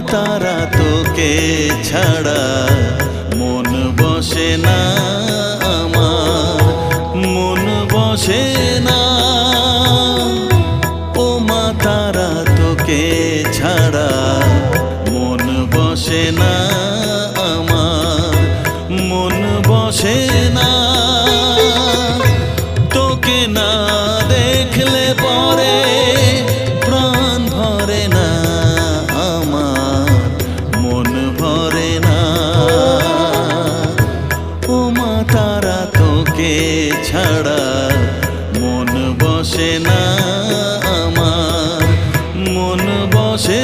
তারা তোকে ছাড়া মন বসে না আমার, মন বসে না। ও মা তারা তোকে ছাড়া মন বসে না আমার, মন বসে না। তোকে না দেখলে পরে প্রাণ ভরে না আমার, মন ভরে না। ও মা তারা তোকে ছাড়া মন বসে না আমার, মন বসে